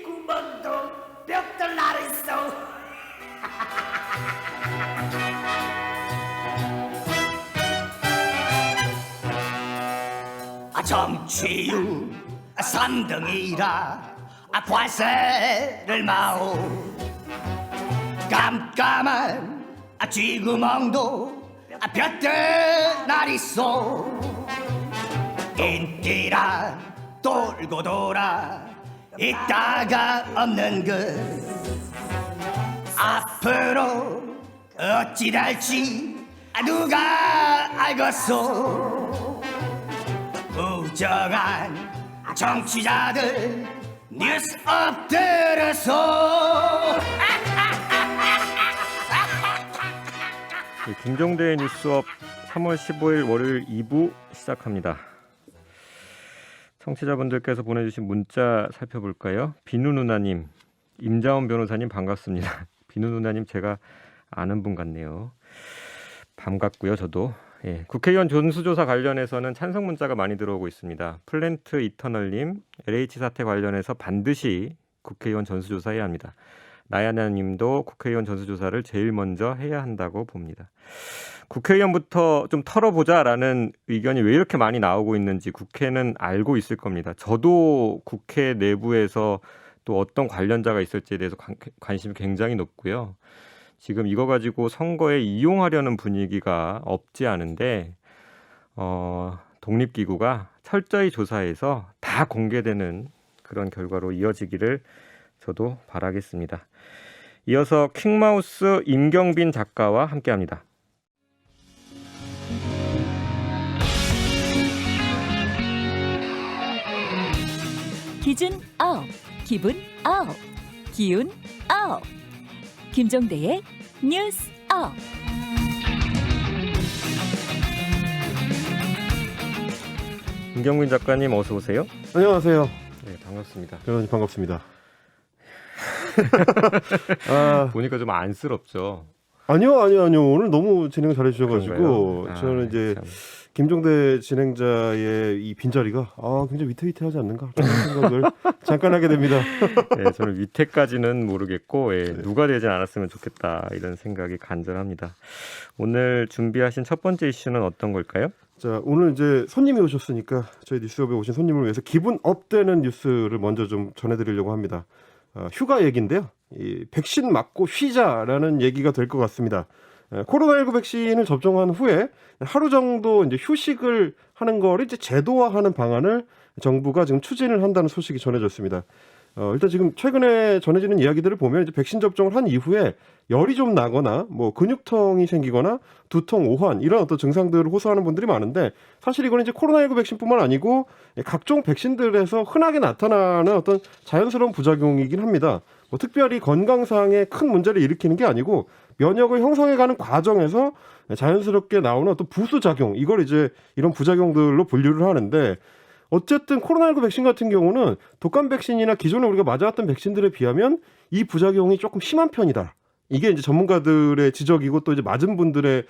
쥐구멍도 벽돌 나르소. 정치유 3등이라 관세를 마오. 깜깜한 쥐구멍도 볕들 나리소. 인기란 돌고 돌아 있다가 없는 것. 앞으로 어찌 될지 누가 알겠소. 부정한 정치자들 뉴스 엎드려서. 김종대의 뉴스업 3월 15일 월요일 2부 시작합니다. 청취자분들께서 보내주신 문자 살펴볼까요? 비누 누나님, 임자원 변호사님 반갑습니다. 비누 누나님 제가 아는 분 같네요. 반갑고요, 저도. 예, 국회의원 전수조사 관련해서는 찬성 문자가 많이 들어오고 있습니다. 플랜트 이터널님, LH 사태 관련해서 반드시 국회의원 전수조사해야 합니다. 나야나님도 국회의원 전수조사를 제일 먼저 해야 한다고 봅니다. 국회의원부터 좀 털어보자라는 의견이 왜 이렇게 많이 나오고 있는지 국회는 알고 있을 겁니다. 저도 국회 내부에서 또 어떤 관련자가 있을지에 대해서 관심이 굉장히 높고요. 지금 이거 가지고 선거에 이용하려는 분위기가 없지 않은데 독립기구가 철저히 조사해서 다 공개되는 그런 결과로 이어지기를 저도 바라겠습니다. 이어서 킹마우스 임경빈 작가와 함께합니다. 기준 아웃, 기분 아웃, 기운 아웃. 김종대의 뉴스 아웃. 임경빈 작가님 어서 오세요. 안녕하세요. 네, 반갑습니다. 반갑습니다. 보니까 좀 안쓰럽죠. 아니요. 오늘 너무 진행 잘해주셔가지고 저는 이제 참. 김종대 진행자의 이 빈자리가 굉장히 위태위태하지 않는가 라는 생각을 잠깐 하게 됩니다. 네, 저는 위태까지는 모르겠고 누가 되지 않았으면 좋겠다 이런 생각이 간절합니다. 오늘 준비하신 첫 번째 이슈는 어떤 걸까요? 자, 오늘 이제 손님이 오셨으니까 저희 뉴스업에 오신 손님을 위해서 기분 업되는 뉴스를 먼저 좀 전해드리려고 합니다. 휴가 얘기인데요. 이 백신 맞고 쉬자라는 얘기가 될 것 같습니다. 코로나19 백신을 접종한 후에 하루 정도 이제 휴식을 하는 거를 이제 제도화하는 방안을 정부가 지금 추진을 한다는 소식이 전해졌습니다. 일단 지금 최근에 전해지는 이야기들을 보면 이제 백신 접종을 한 이후에 열이 좀 나거나 뭐 근육통이 생기거나 두통, 오한 이런 어떤 증상들을 호소하는 분들이 많은데 사실 이거는 이제 코로나19 백신뿐만 아니고 각종 백신들에서 흔하게 나타나는 어떤 자연스러운 부작용이긴 합니다. 뭐 특별히 건강상의 큰 문제를 일으키는 게 아니고 면역을 형성해가는 과정에서 자연스럽게 나오는 어떤 부수작용, 이걸 이제 이런 부작용들로 분류를 하는데 어쨌든 코로나19 백신 같은 경우는 독감 백신이나 기존에 우리가 맞아왔던 백신들에 비하면 이 부작용이 조금 심한 편이다. 이게 이제 전문가들의 지적이고 또 이제 맞은 분들의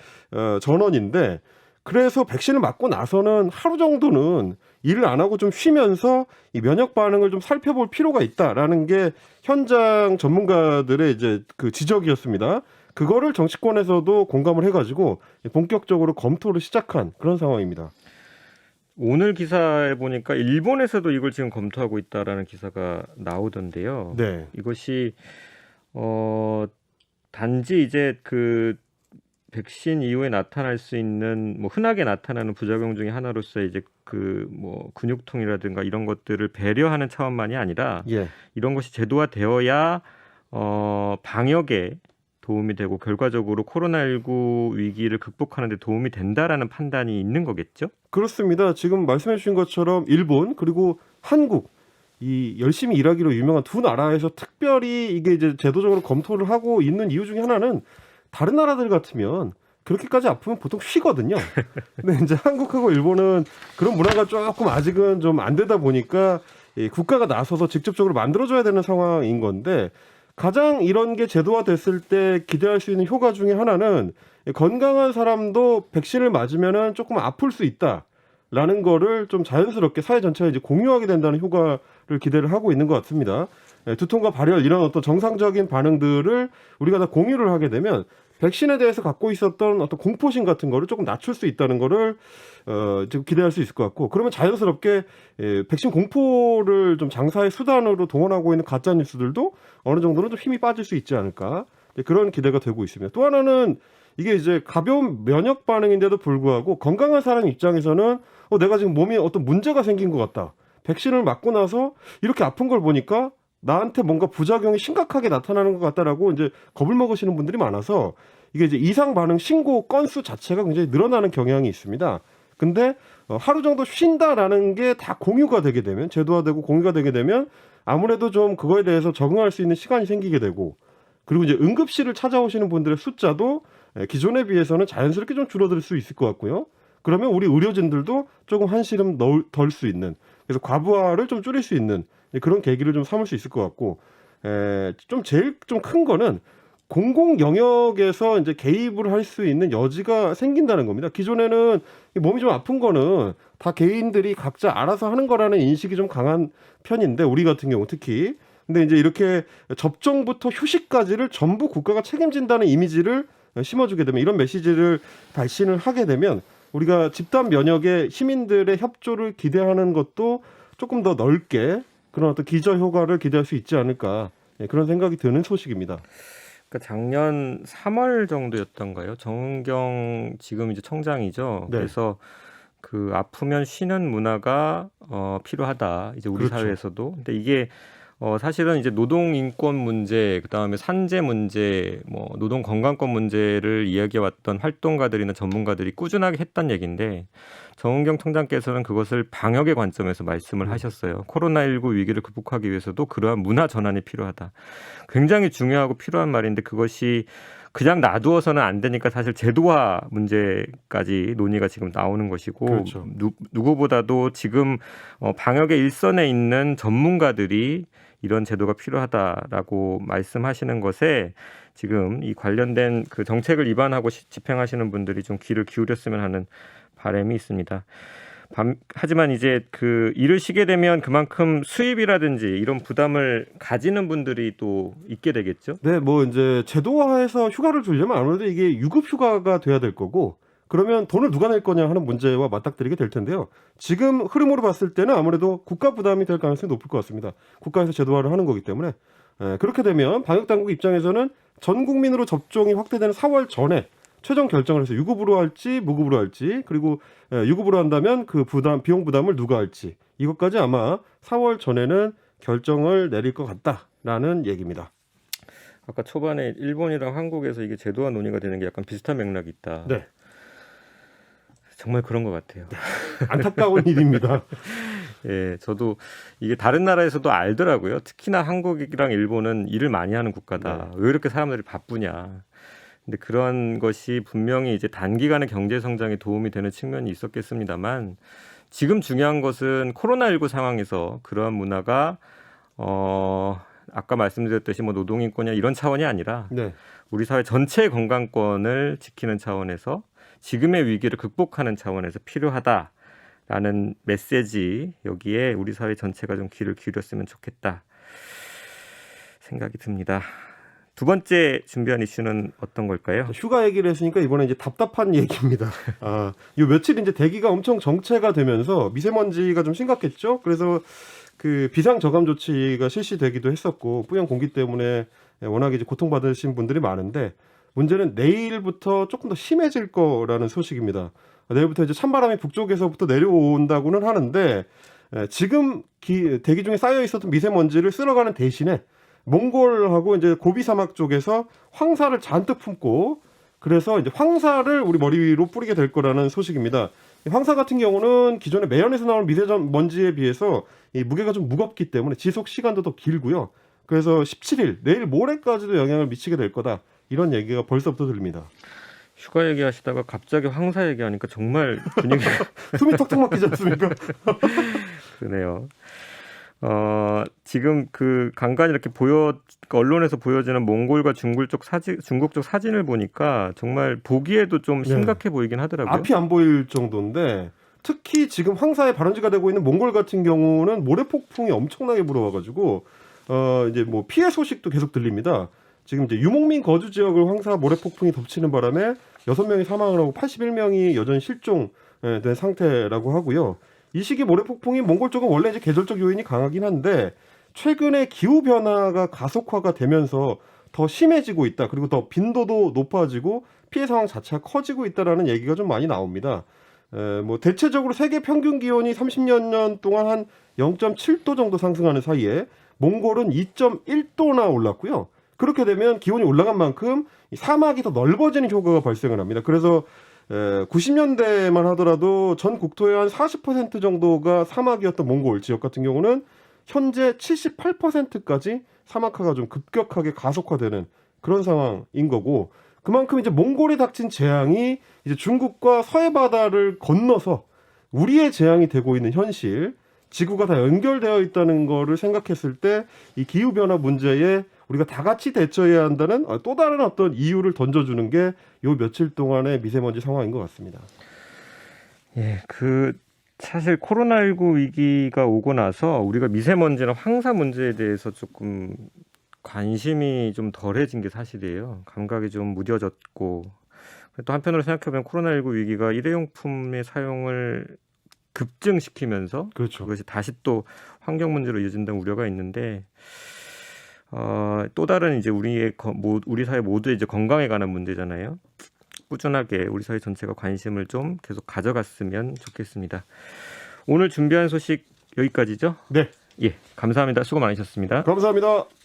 전언인데 그래서 백신을 맞고 나서는 하루 정도는 일을 안 하고 좀 쉬면서 이 면역 반응을 좀 살펴볼 필요가 있다라는 게 현장 전문가들의 이제 그 지적이었습니다. 그거를 정치권에서도 공감을 해가지고 본격적으로 검토를 시작한 그런 상황입니다. 오늘 기사에 보니까 일본에서도 이걸 지금 검토하고 있다라는 기사가 나오던데요. 네. 이것이 단지 이제 그 백신 이후에 나타날 수 있는 뭐 흔하게 나타나는 부작용 중에 하나로서 이제 그 뭐 근육통이라든가 이런 것들을 배려하는 차원만이 아니라 이런 것이 제도화되어야 방역에 도움이 되고 결과적으로 코로나19 위기를 극복하는 데 도움이 된다라는 판단이 있는 거겠죠? 그렇습니다. 지금 말씀해 주신 것처럼 일본 그리고 한국 이 열심히 일하기로 유명한 두 나라에서 특별히 이게 이제 제도적으로 검토를 하고 있는 이유 중에 하나는 다른 나라들 같으면 그렇게까지 아프면 보통 쉬거든요. 근데 이제 한국하고 일본은 그런 문화가 조금 아직은 좀 안 되다 보니까 국가가 나서서 직접적으로 만들어줘야 되는 상황인 건데 가장 이런 게 제도화됐을 때 기대할 수 있는 효과 중에 하나는 건강한 사람도 백신을 맞으면은 조금 아플 수 있다라는 거를 좀 자연스럽게 사회 전체가 이제 공유하게 된다는 효과를 기대를 하고 있는 것 같습니다. 두통과 발열 이런 어떤 정상적인 반응들을 우리가 다 공유를 하게 되면 백신에 대해서 갖고 있었던 어떤 공포심 같은 거를 조금 낮출 수 있다는 거를 지금 기대할 수 있을 것 같고, 그러면 자연스럽게 백신 공포를 좀 장사의 수단으로 동원하고 있는 가짜 뉴스들도 어느 정도는 좀 힘이 빠질 수 있지 않을까, 그런 기대가 되고 있습니다. 또 하나는 이게 이제 가벼운 면역 반응인데도 불구하고 건강한 사람 입장에서는 내가 지금 몸에 어떤 문제가 생긴 것 같다. 백신을 맞고 나서 이렇게 아픈 걸 보니까 나한테 뭔가 부작용이 심각하게 나타나는 것 같다라고 이제 겁을 먹으시는 분들이 많아서 이게 이제 이상 반응 신고 건수 자체가 굉장히 늘어나는 경향이 있습니다. 근데 하루 정도 쉰다라는 게 다 공유가 되게 되면, 제도화되고 공유가 되게 되면 아무래도 좀 그거에 대해서 적응할 수 있는 시간이 생기게 되고, 그리고 이제 응급실을 찾아오시는 분들의 숫자도 기존에 비해서는 자연스럽게 좀 줄어들 수 있을 것 같고요. 그러면 우리 의료진들도 조금 한시름 덜 수 있는, 그래서 과부하를 좀 줄일 수 있는 그런 계기를 좀 삼을 수 있을 것 같고, 좀 제일 좀 큰 거는 공공 영역에서 이제 개입을 할 수 있는 여지가 생긴다는 겁니다. 기존에는 몸이 좀 아픈 거는 다 개인들이 각자 알아서 하는 거라는 인식이 좀 강한 편인데, 우리 같은 경우 특히. 근데 이제 이렇게 접종부터 휴식까지를 전부 국가가 책임진다는 이미지를 심어주게 되면, 이런 메시지를 발신을 하게 되면 우리가 집단 면역에 시민들의 협조를 기대하는 것도 조금 더 넓게 그런 어떤 기저 효과를 기대할 수 있지 않을까, 그런 생각이 드는 소식입니다. 그러니까 작년 3월 정도였던가요? 정은경 지금 이제 청장이죠. 네. 그래서 그 아프면 쉬는 문화가 필요하다. 이제 우리 그렇죠. 사회에서도. 근데 이게 사실은 이제 노동 인권 문제, 그다음에 산재 문제, 뭐 노동 건강권 문제를 이야기해왔던 활동가들이나 전문가들이 꾸준하게 했던 얘기인데, 정은경 청장께서는 그것을 방역의 관점에서 말씀을 하셨어요. 코로나19 위기를 극복하기 위해서도 그러한 문화 전환이 필요하다. 굉장히 중요하고 필요한 말인데, 그것이 그냥 놔두어서는 안 되니까 사실 제도화 문제까지 논의가 지금 나오는 것이고, 그렇죠. 누구보다도 지금 방역의 일선에 있는 전문가들이 이런 제도가 필요하다라고 말씀하시는 것에 지금 이 관련된 그 정책을 입안하고 집행하시는 분들이 좀 귀를 기울였으면 하는 바람이 있습니다. 하지만 이제 그 일을 쉬게 되면 그만큼 수입이라든지 이런 부담을 가지는 분들이 또 있게 되겠죠. 네, 뭐 이제 제도화해서 휴가를 주려면 아무래도 이게 유급 휴가가 돼야 될 거고, 그러면 돈을 누가 낼 거냐 하는 문제와 맞닥뜨리게 될 텐데요. 지금 흐름으로 봤을 때는 아무래도 국가 부담이 될 가능성이 높을 것 같습니다. 국가에서 제도화를 하는 거기 때문에. 그렇게 되면 방역당국 입장에서는 전 국민으로 접종이 확대되는 4월 전에 최종 결정을 해서 유급으로 할지 무급으로 할지, 그리고 유급으로 한다면 그 비용 부담을 누가 할지, 이것까지 아마 4월 전에는 결정을 내릴 것 같다라는 얘기입니다. 아까 초반에 일본이랑 한국에서 이게 제도화 논의가 되는 게 약간 비슷한 맥락이 있다. 네. 정말 그런 것 같아요. 안타까운 일입니다. 예, 저도 이게 다른 나라에서도 알더라고요. 특히나 한국이랑 일본은 일을 많이 하는 국가다. 왜 이렇게 사람들이 바쁘냐. 근데 그런 것이 분명히 이제 단기간의 경제 성장에 도움이 되는 측면이 있었겠습니다만, 지금 중요한 것은 코로나19 상황에서 그러한 문화가 아까 말씀드렸듯이 뭐 노동인권이나 이런 차원이 아니라 네. 우리 사회 전체의 건강권을 지키는 차원에서, 지금의 위기를 극복하는 차원에서 필요하다라는 메시지, 여기에 우리 사회 전체가 좀 귀를 기울였으면 좋겠다 생각이 듭니다. 두 번째 준비한 이슈는 어떤 걸까요? 휴가 얘기를 했으니까 이번에 이제 답답한 얘기입니다. 요 며칠 이제 대기가 엄청 정체가 되면서 미세먼지가 좀 심각했죠. 그래서 그 비상 저감 조치가 실시되기도 했었고, 뿌연 공기 때문에 워낙에 이제 고통받으신 분들이 많은데, 문제는 내일부터 조금 더 심해질 거라는 소식입니다. 내일부터 이제 찬바람이 북쪽에서부터 내려온다고는 하는데, 지금 대기 중에 쌓여 있었던 미세먼지를 쓸어가는 대신에 몽골하고 이제 고비 사막 쪽에서 황사를 잔뜩 품고, 그래서 이제 황사를 우리 머리 위로 뿌리게 될 거라는 소식입니다. 황사 같은 경우는 기존에 매연에서 나오는 미세먼지에 비해서 이 무게가 좀 무겁기 때문에 지속 시간도 더 길고요. 그래서 17일 내일 모레까지도 영향을 미치게 될 거다, 이런 얘기가 벌써부터 들립니다. 휴가 얘기하시다가 갑자기 황사 얘기하니까 정말 분위기가 숨이 턱턱 막히지 않습니까? 그러네요. 지금 그 간간히 이렇게 언론에서 보여지는 몽골과 중국 쪽 사진을 보니까 정말 보기에도 좀 심각해 보이긴 하더라고요. 앞이 안 보일 정도인데, 특히 지금 황사의 발원지가 되고 있는 몽골 같은 경우는 모래 폭풍이 엄청나게 불어와가지고 이제 뭐 피해 소식도 계속 들립니다. 지금 이제 유목민 거주 지역을 황사 모래 폭풍이 덮치는 바람에 6명이 사망을 하고 81명이 여전히 실종된 상태라고 하고요. 이 시기 모래 폭풍이 몽골 쪽은 원래 이제 계절적 요인이 강하긴 한데 최근에 기후 변화가 가속화가 되면서 더 심해지고 있다. 그리고 더 빈도도 높아지고 피해 상황 자체가 커지고 있다라는 얘기가 좀 많이 나옵니다. 뭐 대체적으로 세계 평균 기온이 30여 년 동안 한 0.7도 정도 상승하는 사이에 몽골은 2.1도나 올랐고요. 그렇게 되면 기온이 올라간 만큼 이 사막이 더 넓어지는 효과가 발생을 합니다. 그래서 90년대만 하더라도 전 국토의 한 40% 정도가 사막이었던 몽골 지역 같은 경우는 현재 78%까지 사막화가 좀 급격하게 가속화되는 그런 상황인 거고, 그만큼 이제 몽골에 닥친 재앙이 이제 중국과 서해 바다를 건너서 우리의 재앙이 되고 있는 현실, 지구가 다 연결되어 있다는 거를 생각했을 때 이 기후 변화 문제에 우리가 다 같이 대처해야 한다는 또 다른 어떤 이유를 던져주는 게 요 며칠 동안의 미세먼지 상황인 것 같습니다. 예, 사실 코로나19 위기가 오고 나서 우리가 미세먼지나 황사 문제에 대해서 조금 관심이 좀 덜해진 게 사실이에요. 감각이 좀 무뎌졌고, 또 한편으로 생각해보면 코로나19 위기가 일회용품의 사용을 급증시키면서 그렇죠. 그것이 다시 또 환경 문제로 이어진다는 우려가 있는데, 또 다른 이제 우리 사회 모두의 이제 건강에 관한 문제잖아요. 꾸준하게 우리 사회 전체가 관심을 좀 계속 가져갔으면 좋겠습니다. 오늘 준비한 소식 여기까지죠? 네. 예, 감사합니다. 수고 많으셨습니다. 감사합니다.